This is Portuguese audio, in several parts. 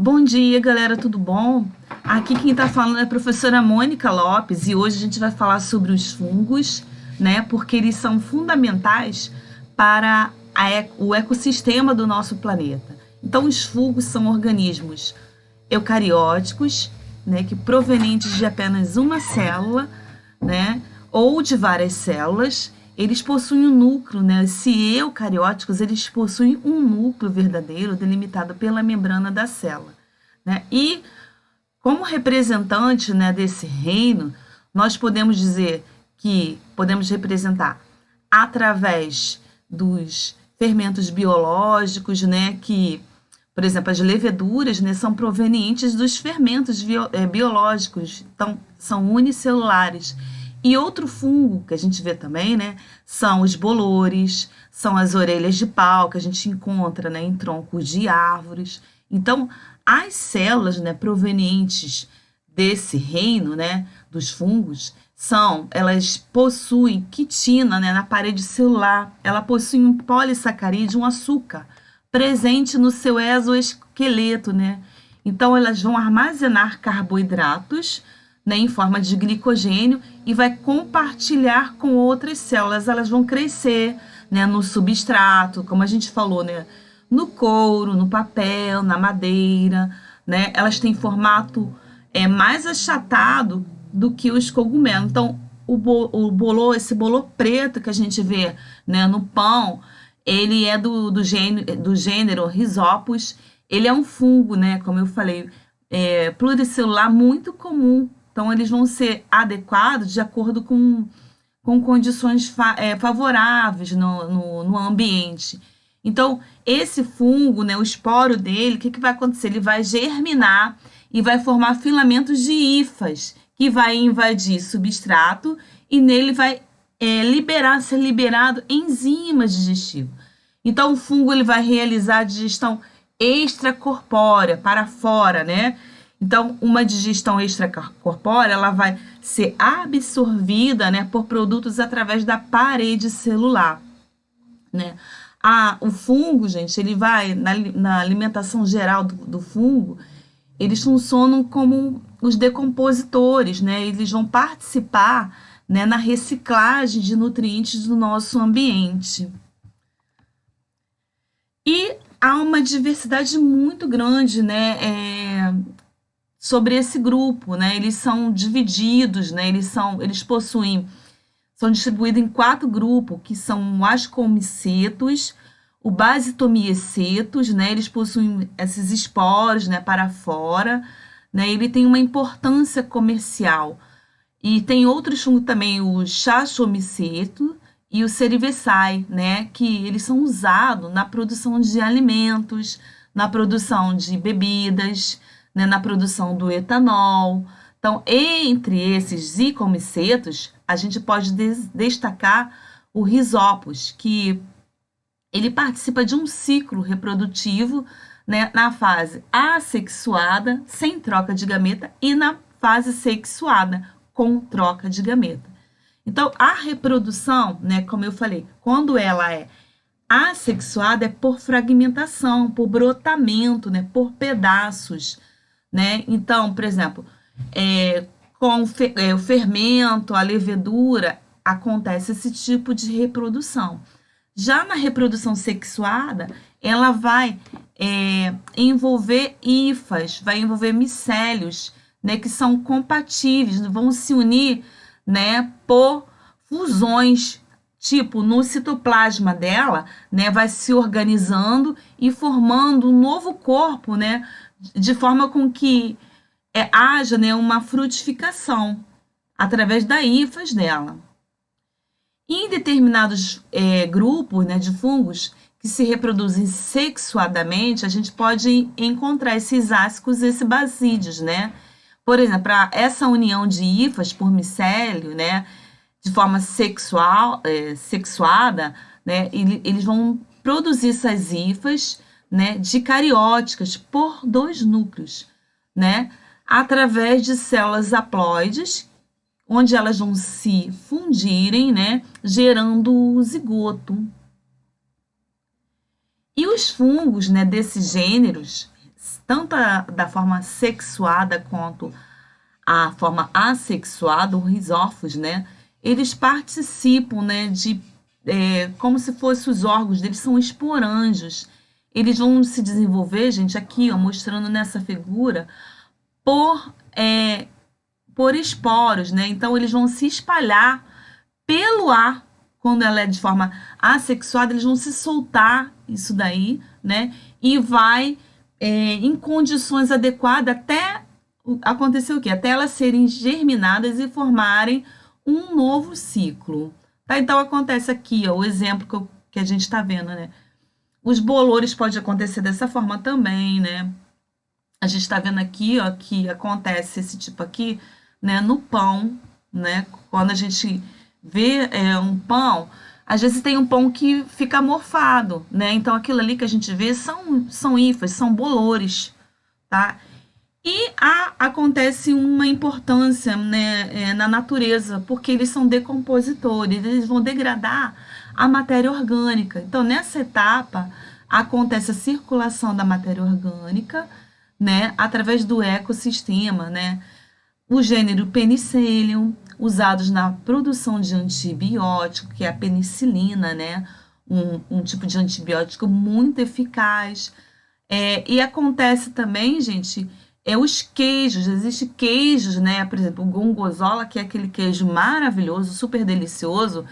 Bom dia, galera, tudo bom? Aqui quem está falando é a professora Mônica Lopes e hoje a gente vai falar sobre os fungos, né? Porque eles são fundamentais para o ecossistema do nosso planeta. Então, os fungos são organismos eucarióticos, né? Que provenientes de apenas uma célula, né? Ou de várias células. Eles possuem um núcleo, né? Se eucarióticos, eles possuem um núcleo verdadeiro delimitado pela membrana da célula, né? E como representante, né, desse reino, nós podemos dizer que podemos representar através dos fermentos biológicos, né, que, por exemplo, as leveduras, né, são provenientes dos fermentos biológicos, então são unicelulares. E outro fungo que a gente vê também, né, são os bolores, são as orelhas de pau que a gente encontra, né, em troncos de árvores. Então, as células, né, provenientes desse reino, né, dos fungos, elas possuem quitina, né, na parede celular, ela possui um polissacarídeo, um açúcar, presente no seu exoesqueleto, né? Então, elas vão armazenar carboidratos, né, em forma de glicogênio e vai compartilhar com outras células. Elas vão crescer, né, no substrato, como a gente falou, né, no couro, no papel, na madeira, né? Elas têm formato mais achatado do que os cogumelos. Então, esse bolor preto que a gente vê, né, no pão, ele é do gênero Rhizopus. Ele é um fungo, né, como eu falei, pluricelular muito comum. Então, eles vão ser adequados de acordo com condições favoráveis no ambiente. Então, esse fungo, né, o esporo dele, o que vai acontecer? Ele vai germinar e vai formar filamentos de hifas, que vai invadir substrato e nele vai ser liberado enzimas digestivas. Então, o fungo ele vai realizar a digestão extracorpórea, para fora, né? Então, uma digestão extracorpórea, ela vai ser absorvida, né, por produtos através da parede celular, né? O fungo, gente, ele vai, na alimentação geral do fungo, eles funcionam como os decompositores, né? Eles vão participar, né, na reciclagem de nutrientes do nosso ambiente. E há uma diversidade muito grande, né, sobre esse grupo, né? Eles são divididos, né? São distribuídos em 4 grupos, que são o ascomicetos, o basitomycetos, né? Eles possuem esses esporos, né, para fora, né? Ele tem uma importância comercial. E tem outros fungos também, o chachomiceto e o cerevisiae, né, que eles são usados na produção de alimentos, na produção de bebidas, né, na produção do etanol. Então, entre esses zicomicetos, a gente pode destacar o Rhizopus, que ele participa de um ciclo reprodutivo, né, na fase assexuada, sem troca de gameta, e na fase sexuada, com troca de gameta. Então, a reprodução, né, como eu falei, quando ela é assexuada, é por fragmentação, por brotamento, né, por pedaços, né? Então, por exemplo, com o fermento, a levedura, acontece esse tipo de reprodução. Já na reprodução sexuada, ela vai envolver hifas, vai envolver micélios, né, que são compatíveis, vão se unir, né, por fusões, tipo, no citoplasma dela, né, vai se organizando e formando um novo corpo, né, de forma com que haja, né, uma frutificação através das hifas dela. Em determinados grupos, né, de fungos que se reproduzem sexuadamente, a gente pode encontrar esses ácicos e esses basídeos, né? Por exemplo, essa união de hifas por micélio, né, de forma sexuada, né, eles vão produzir essas hifas, né, dicarióticas por 2 núcleos, né, através de células haploides, onde elas vão se fundirem, né, gerando o zigoto. E os fungos, né, desses gêneros tanto da forma sexuada quanto a forma assexuada, os rizófos, né? Eles participam, né, como se fossem os órgãos deles, são esporângios. Eles vão se desenvolver, gente, aqui, ó, mostrando nessa figura, por, é, por esporos, né? Então, eles vão se espalhar pelo ar, quando ela é de forma assexuada, eles vão se soltar isso daí, né? E vai, em condições adequadas até acontecer o quê? Até elas serem germinadas e formarem um novo ciclo. Tá? Então, acontece aqui, ó, o exemplo que a gente está vendo, né? Os bolores pode acontecer dessa forma também, né? A gente está vendo aqui, ó, que acontece esse tipo aqui, né, no pão, né? Quando a gente vê um pão, às vezes tem um pão que fica morfado, né? Então aquilo ali que a gente vê são hifas, são bolores, tá? E acontece uma importância, né, na natureza, porque eles são decompositores, eles vão degradar a matéria orgânica. Então, nessa etapa, acontece a circulação da matéria orgânica, né, através do ecossistema, né? O gênero Penicillium, usados na produção de antibiótico, que é a penicilina, né? Um tipo de antibiótico muito eficaz. E acontece também, gente, os queijos, existem queijos, né? Por exemplo, o gorgonzola, que é aquele queijo maravilhoso, super delicioso.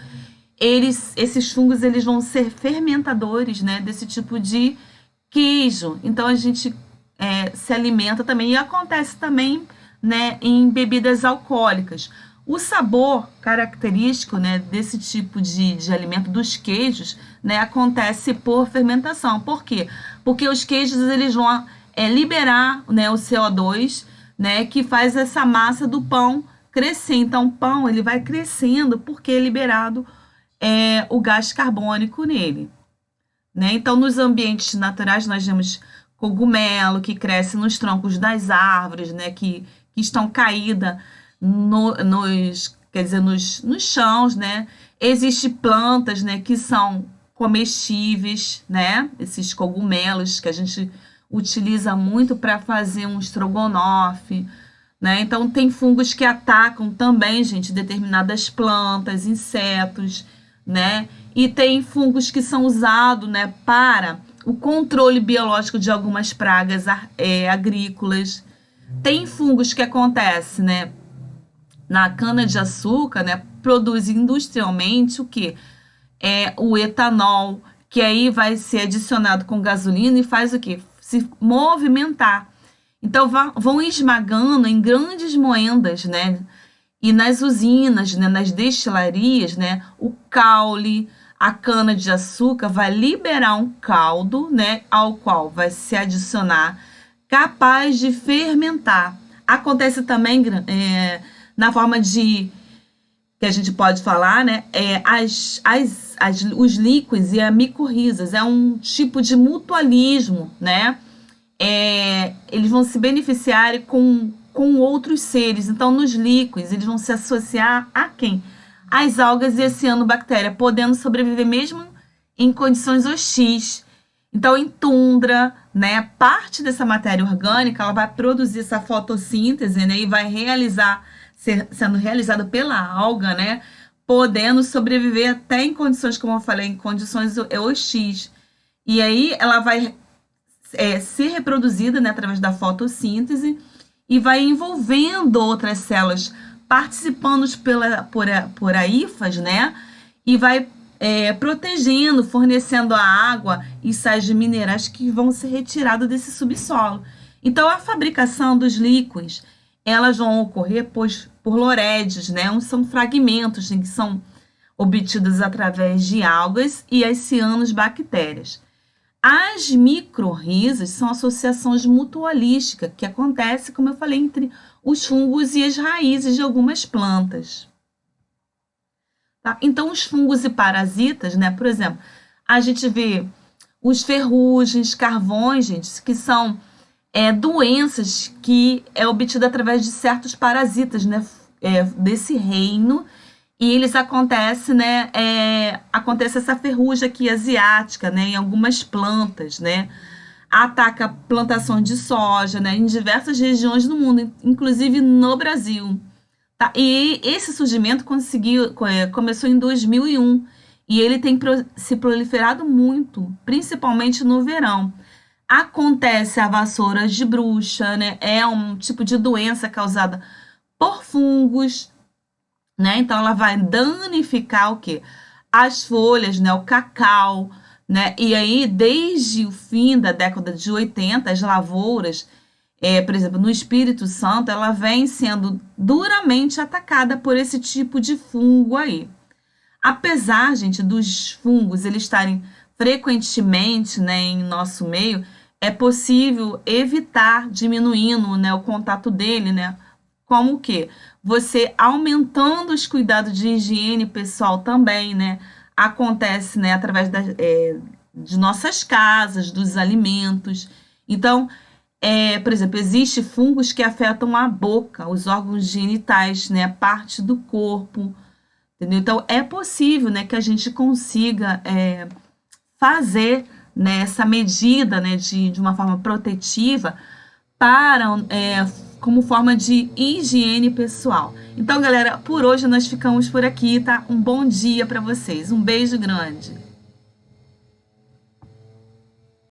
Esses fungos, eles vão ser fermentadores, né? Desse tipo de queijo. Então, a gente se alimenta também. E acontece também, né, em bebidas alcoólicas. O sabor característico, né, desse tipo de alimento, dos queijos, né, acontece por fermentação. Por quê? Porque os queijos eles vão liberar, né, o CO2, né, que faz essa massa do pão crescer. Então, o pão ele vai crescendo porque é liberado o gás carbônico nele. Né? Então, nos ambientes naturais, nós vemos cogumelo que cresce nos troncos das árvores, né, que estão caídas nos chãos, né? Existem plantas, né, que são comestíveis, né? Esses cogumelos que a gente utiliza muito para fazer um estrogonofe, né? Então, tem fungos que atacam também, gente, determinadas plantas, insetos, né? E tem fungos que são usados, né, para o controle biológico de algumas pragas agrícolas. Tem fungos que acontecem, né, na cana-de-açúcar, né, produz industrialmente o quê? O etanol, que aí vai ser adicionado com gasolina e faz o quê? Se movimentar. Então, vão esmagando em grandes moendas, né? E nas usinas, né, nas destilarias, né, o caule, a cana-de-açúcar vai liberar um caldo, né, ao qual vai se adicionar capaz de fermentar. Acontece também na forma de que a gente pode falar, né? Os líquens e a micorrizas. É um tipo de mutualismo, né? Eles vão se beneficiar com outros seres. Então, nos líquens, eles vão se associar a quem? As algas e a cianobactéria, podendo sobreviver mesmo em condições hostis. Então, em tundra, né, parte dessa matéria orgânica, ela vai produzir essa fotossíntese, né, e vai sendo realizada pela alga, né, podendo sobreviver até em condições, como eu falei, em condições hostis. E aí ela vai ser reproduzida, né, através da fotossíntese e vai envolvendo outras células, participando por hifas, né, e vai protegendo, fornecendo a água e sais minerais que vão ser retirados desse subsolo. Então, a fabricação dos líquens, elas vão ocorrer por lorédios, né? São fragmentos, né, que são obtidos através de algas e as cianobactérias. As micorrizas são associações mutualísticas que acontecem, como eu falei, entre os fungos e as raízes de algumas plantas. Tá? Então, os fungos e parasitas, né? Por exemplo, a gente vê os ferrugens, carvões, gente, que são doenças que é obtida através de certos parasitas, né? Desse reino. E eles acontecem, né? Acontece essa ferrugem aqui asiática, né? Em algumas plantas, né? ataca plantações de soja, né, em diversas regiões do mundo, inclusive no Brasil. Tá? E esse surgimento começou em 2001 e ele tem se proliferado muito, principalmente no verão. Acontece a vassoura de bruxa, né? É um tipo de doença causada por fungos, né? Então ela vai danificar o quê? As folhas, né? O cacau, né? E aí, desde o fim da década de 80, as lavouras, por exemplo, no Espírito Santo, ela vem sendo duramente atacada por esse tipo de fungo aí. Apesar, gente, dos fungos eles estarem frequentemente, né, em nosso meio, é possível evitar diminuindo, né, o contato dele, né? Como o quê? Você aumentando os cuidados de higiene pessoal também, né? Acontece, né, através de nossas casas, dos alimentos. Então, por exemplo, existem fungos que afetam a boca, os órgãos genitais, né, parte do corpo, entendeu? Então, é possível, né, que a gente consiga fazer, né, essa medida, né, de uma forma protetiva para, como forma de higiene pessoal. Então, galera, por hoje nós ficamos por aqui, tá? Um bom dia para vocês. Um beijo grande.